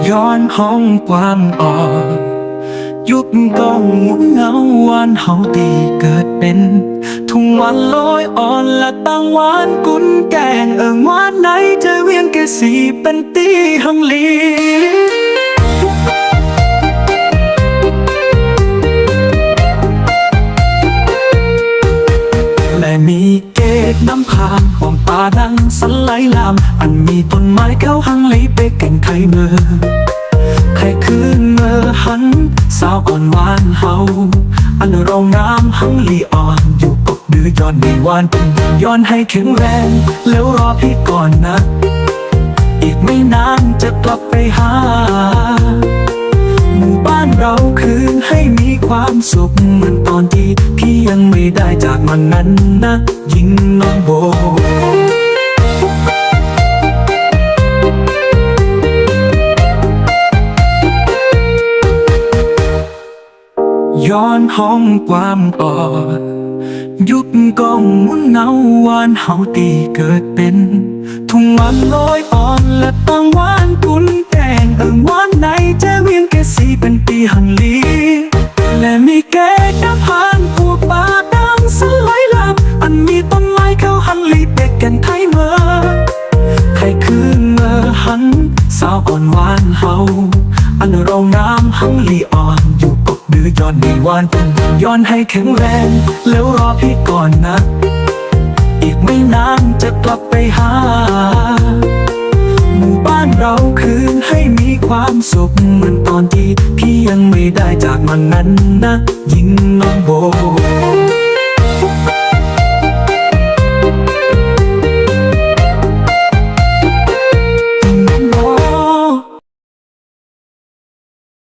ย้อนห้องความอ่อนยุคก้องเงาวันเฮาตีเกิดเป็นทุ่งวันลอยอ่อนและตั้งหวานกุนแกงหวานไหนใจเวียงแกสีเป็นตีหังลีและมีเกตน้ำพานของป่าดังสไลลามอันมีต้นไม้แก้วหังลีไปเก่งไทยเมือใครคืนเมื่อหันสาวอ่อนหวานเฮาอันเรางามหังลีอ่อนอยู่ปกดื้อย้อนในวานเป็นย้อนให้แข็งแรงแล้วรอพี่ก่อนนะอีกไม่นานจะกลับไปหาหมู่บ้านเราคืนให้มีความสุขเหมือนตอนที่พี่ยังไม่ได้จากมันนั้นนะยิ่งน้องโบย้อนห้องความอ่อนยุคก้องเงาวันเฮาตีเกิดเป็นทุ่งวันลอยอ่อนและตั้งหวานกุนแกงหวานในใจเวียงแกสีเป็นปีหันลีและมีแก่น้ำพานผูกป่าดังสไลลามอันมีต้นไม้เขาหันลีเด็กกันไทยเมื่อใครคือเมื่อหันสาวอ่อนหวานเฮาอันเรางามหังลีอ่อนอยู่ปกดื้อย้อนในวานเป็นย้อนให้แข็งแรงแล้วรอพี่ก่อนนะอีกไม่นานจะกลับไปหาหมู่บ้านเราคืนให้มีความสุขเหมือนตอนที่พี่ยังไม่ได้จากมันนั้นนะยิ่งน้องโบ